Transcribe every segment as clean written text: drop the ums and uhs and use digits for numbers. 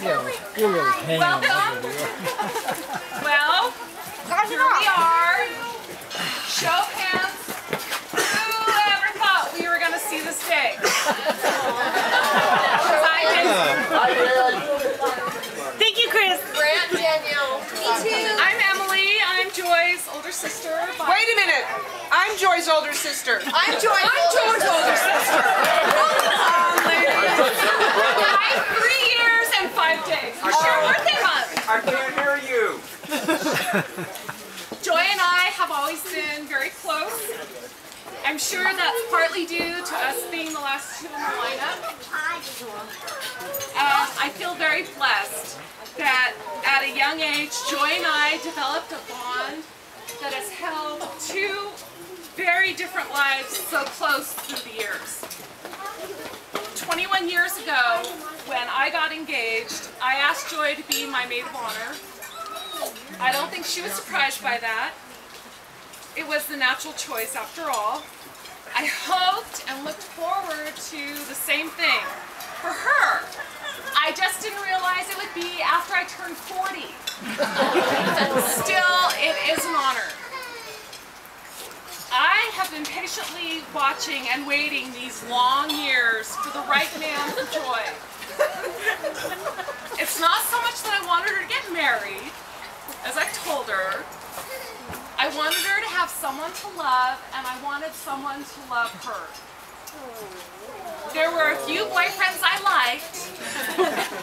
You're a little ham. Welcome. Well, here we are. Show of hands. Whoever thought we were going to see this day? Thank you, Chris. Brant, Danielle. Me too. I'm Emily. I'm Joy's older sister. Wait a minute. I'm Joy's older sister. I'm Joy's older sister. I'm 3 years and 5 days. It's your birthday month. I can't hear you. Joy and I have always been very close. I'm sure that's partly due to us being the last two in the lineup. I feel very blessed that at a young age, Joy and I developed a bond that has held two very different lives so close through the years. 21 years ago, when I got engaged, I asked Joy to be my maid of honor. I don't think she was surprised by that. It was the natural choice after all. I hoped and looked forward to the same thing for her. I just didn't realize it would be after I turned 40. Still, it is an honor. I have been patiently watching and waiting these long years for the right man for Joy. It's not so much that I wanted her to get married, as I told her. I wanted her to have someone to love, and I wanted someone to love her. There were a few boyfriends I liked,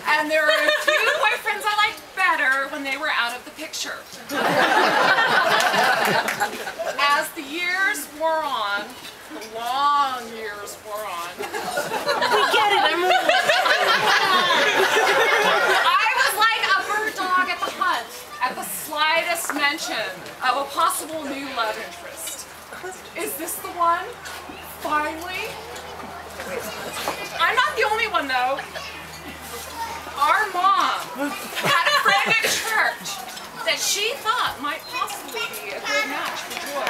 and there were a few boyfriends I liked better when they were out of the picture. As the years wore on, the long years wore on, We get it. I was like a bird dog at the hunt at the slightest mention of a possible new love interest. Is this the one? Finally? I'm not the only one though. Our mom had a friend at church that she thought might possibly be a good match for Joy.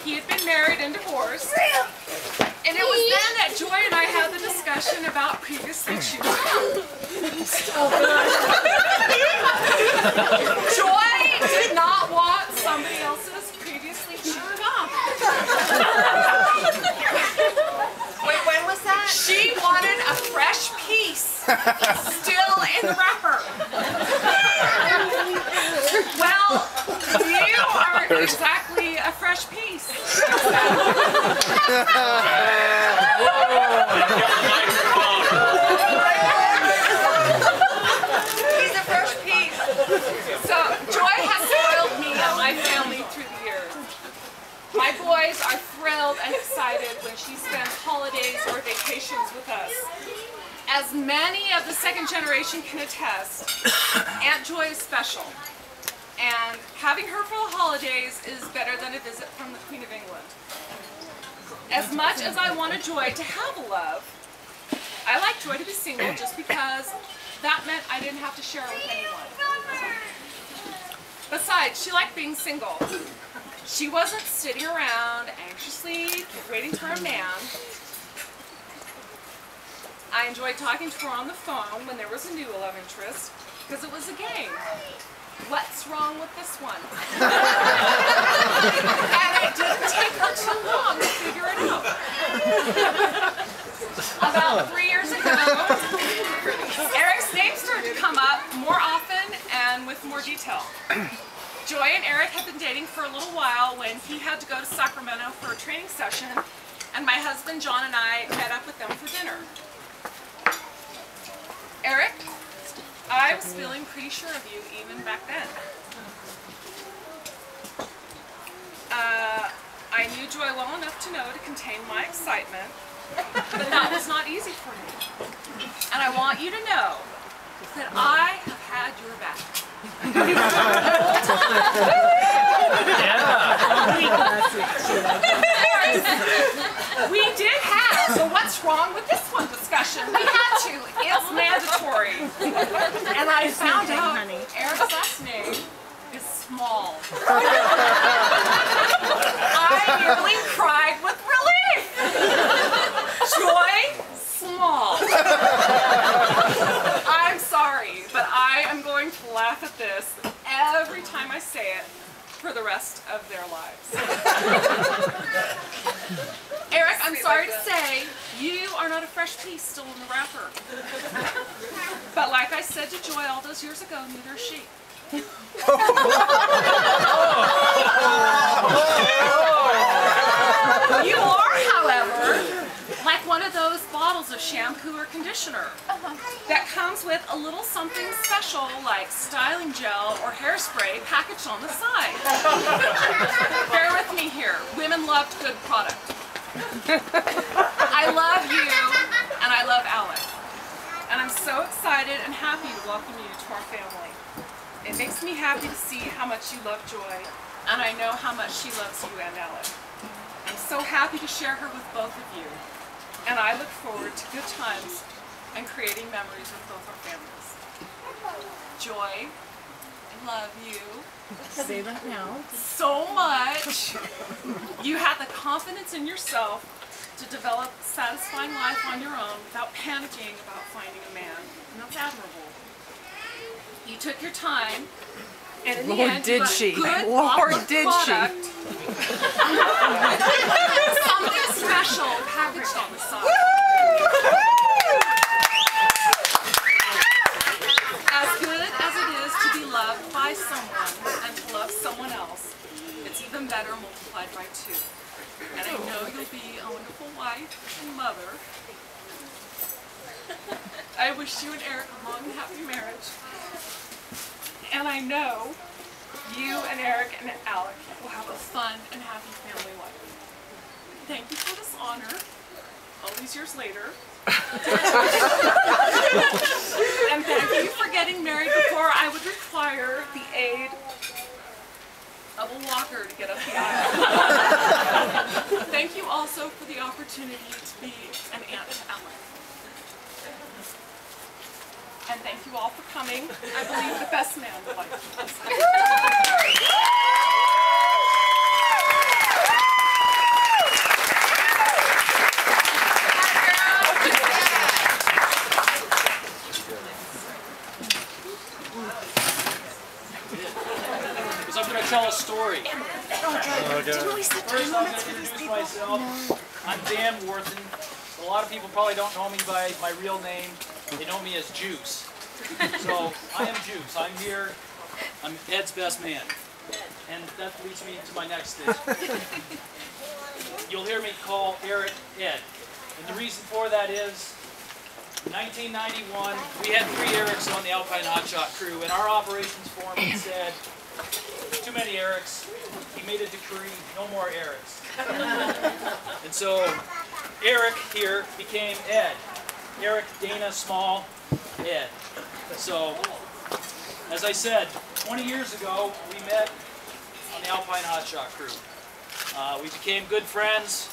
He had been married and divorced, and it was then that Joy and I had the discussion about previously choosing. Joy did not want somebody else's previously chewed gum. Wait, when was that? She wanted a fresh piece, still in the wrapper. Well, you aren't exactly a fresh piece. He's a fresh piece. So, Joy has spoiled me and my family through the years. My boys are thrilled and excited when she spends holidays or vacations with us. As many of the second generation can attest, Aunt Joy is special. And having her for the holidays is better than a visit from the Queen of England. As much as I wanted Joy to have a love, I like Joy to be single just because that meant I didn't have to share her with anyone. Besides, she liked being single. She wasn't sitting around anxiously waiting for a man. I enjoyed talking to her on the phone when there was a new love interest because it was a game. What's wrong with this one? And it didn't take her too long to figure it out. About 3 years ago, Eric's name started to come up more often and with more detail. Joy and Eric had been dating for a little while when he had to go to Sacramento for a training session, and my husband John and I met up with them for dinner. Eric, I was feeling pretty sure of you even back then. I knew Joy well enough to know to contain my excitement, but that was not easy for me. And I want you to know that I have had your back. We did have the what's wrong with this one discussion. We had to. It's mandatory. And I found out Eric's last name is Small. I nearly cried with relief. Joy Small. this every time I say it for the rest of their lives. Eric, I'm sorry to say, you are not a fresh piece still in the wrapper. But like I said to Joy all those years ago, neither is she. You are, however, like one of those bottles of shampoo or conditioner that comes with a little something special like styling gel or hairspray packaged on the side. Bear with me here. Women loved good product. I love you and I love Alec. And I'm so excited and happy to welcome you to our family. It makes me happy to see how much you love Joy, and I know how much she loves you and Alec. I'm so happy to share her with both of you, and I look forward to good times and creating memories with both our families. Joy, I love you. Say that now. So much. You had the confidence in yourself to develop a satisfying life on your own without panicking about finding a man, and that's admirable. You took your time, and in the end, you got a good, product. Something special packaged on the side. As good as it is to be loved by someone and to love someone else, it's even better multiplied by 2. And I know you'll be a wonderful wife and mother. I wish you and Eric a long and happy marriage. And I know you and Eric and Alec will have a fun and happy family life. Thank you for this honor, all these years later. And thank you for getting married before I would require the aid of a walker to get up the aisle. Thank you also for the opportunity to be an aunt to Alec. And thank you all for coming. I believe the best man would like to this. Because I'm going to tell a story. Didn't we set First, time I'm limits going to for these introduce people? myself. I'm Dan Worthen. A lot of people probably don't know me by my real name. They know me as Juice. So, I am Juice. I'm here. I'm Ed's best man. And that leads me to my next stage. You'll hear me call Eric Ed. And the reason for that is, in 1991, we had 3 Erics on the Alpine Hotshot crew, and our operations foreman said, too many Erics. He made a decree, no more Erics. And so, Eric here became Ed. Eric Dana Small Ed. So, as I said, 20 years ago, we met on the Alpine Hotshot crew. We became good friends.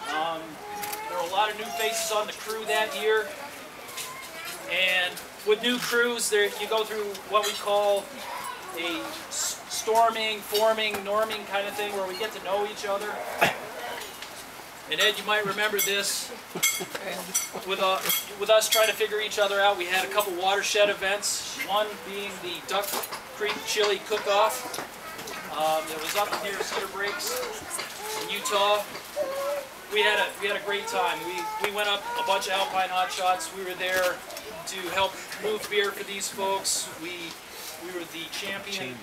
There were a lot of new faces on the crew that year. And with new crews, you go through what we call a storming, forming, norming kind of thing where we get to know each other. And Ed, you might remember this. With us trying to figure each other out, we had a couple watershed events. One being the Duck Creek Chili Cook-Off. It was up near Cedar Breaks in Utah. We had a great time. We went up a bunch of Alpine Hotshots. We were there to help move beer for these folks. We were the champion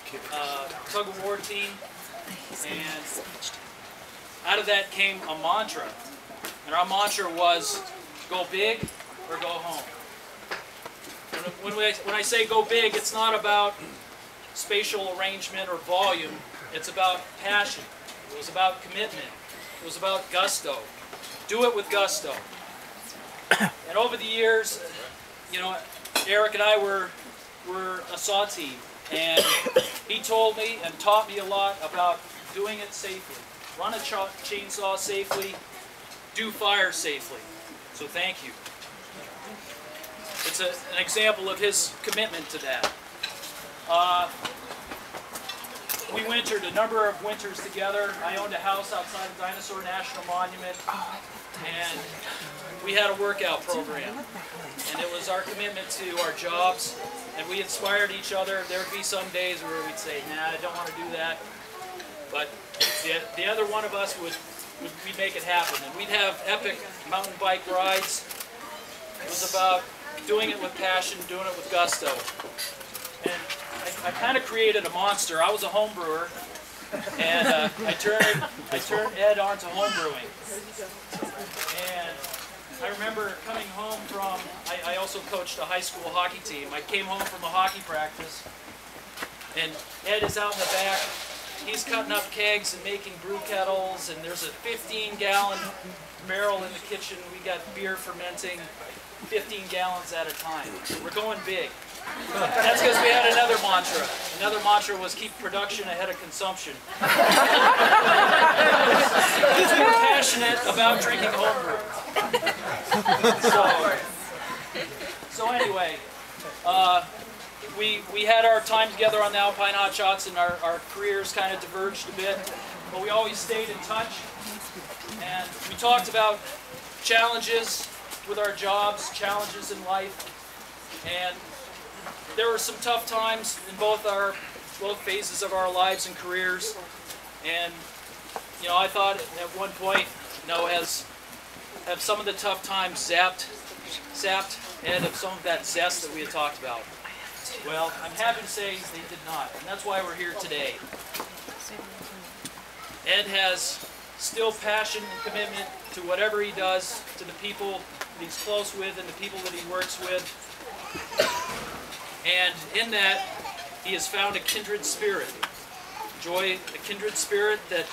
tug of war team, and out of that came a mantra, and our mantra was go big or go home. When I say go big, it's not about spatial arrangement or volume. It's about passion. It was about commitment. It was about gusto. Do it with gusto. And over the years, you know, Eric and I were a SAW team, and he told me and taught me a lot about doing it safely. Run a chainsaw safely, do fire safely. So thank you. It's an example of his commitment to that. We wintered a number of winters together. I owned a house outside of Dinosaur National Monument, and we had a workout program. And it was our commitment to our jobs. And we inspired each other. There would be some days where we'd say, nah, I don't want to do that. But the other one of us we'd make it happen. And we'd have epic mountain bike rides. It was about doing it with passion, doing it with gusto. And I kind of created a monster. I was a home brewer, and I turned Ed onto home brewing. And I remember coming home from, I also coached a high school hockey team. I came home from a hockey practice, and Ed is out in the back. He's cutting up kegs and making brew kettles, and there's a 15-gallon barrel in the kitchen. We got beer fermenting 15 gallons at a time. We're going big. That's because we had another mantra. Another mantra was keep production ahead of consumption. Because we were passionate about drinking homebrew. So anyway, we had our time together on the Alpine Hot Shots, and our careers kind of diverged a bit, but we always stayed in touch. And we talked about challenges with our jobs, challenges in life, and there were some tough times in both phases of our lives and careers. And you know, I thought at one point, you know, have some of the tough times sapped Ed of some of that zest that we had talked about. Well, I'm happy to say they did not, and that's why we're here today. Ed has still passion and commitment to whatever he does, to the people that he's close with and the people that he works with. And in that, he has found a kindred spirit. Joy, a kindred spirit that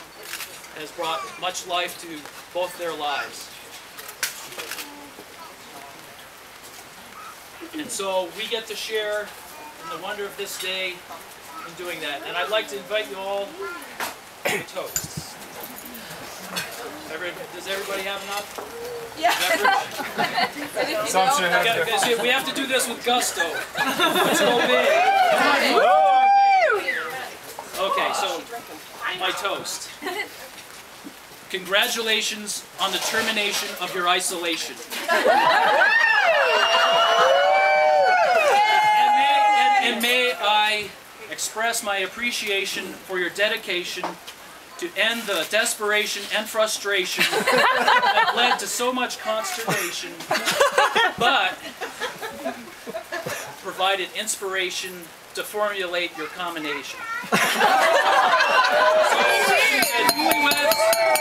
has brought much life to both their lives. And so we get to share in the wonder of this day in doing that. And I'd like to invite you all to toasts. Does everybody have enough? Yeah. We have to do this with gusto. Let's go big. Okay, so my toast. Congratulations on the termination of your isolation. And may I express my appreciation for your dedication to end the desperation and frustration that led to so much consternation, but provided inspiration to formulate your combination. So, to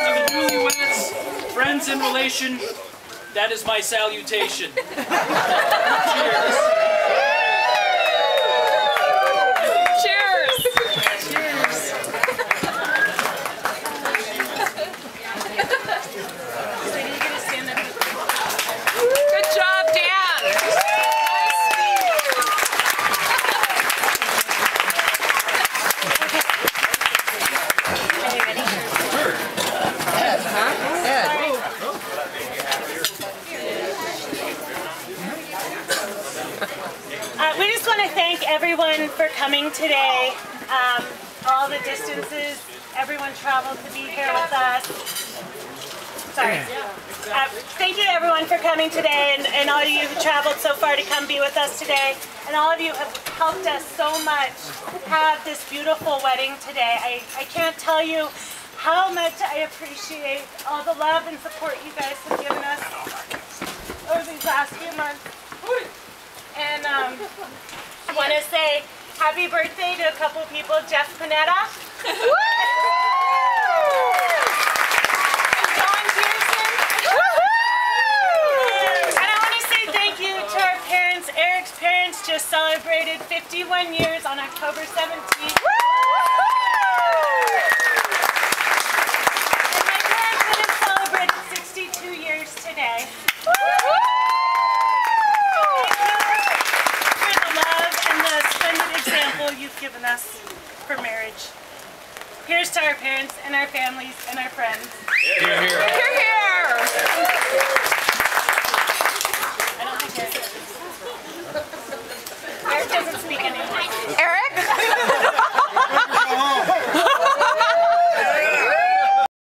the newlyweds, friends in relation, that is my salutation. Cheers. We just want to thank everyone for coming today. All the distances, everyone traveled to be here with us. Sorry. Thank you to everyone for coming today, and all of you who traveled so far to come be with us today. And all of you have helped us so much have this beautiful wedding today. I can't tell you how much I appreciate all the love and support you guys have given us over these last few months. And I want to say happy birthday to a couple people, Jeff Panetta. And John Pearson. And I want to say thank you to our parents. Eric's parents just celebrated 51 years on October 17th. And my grandparents celebrated 62 years today. Example you've given us for marriage. Here's to our parents and our families and our friends. Here, here.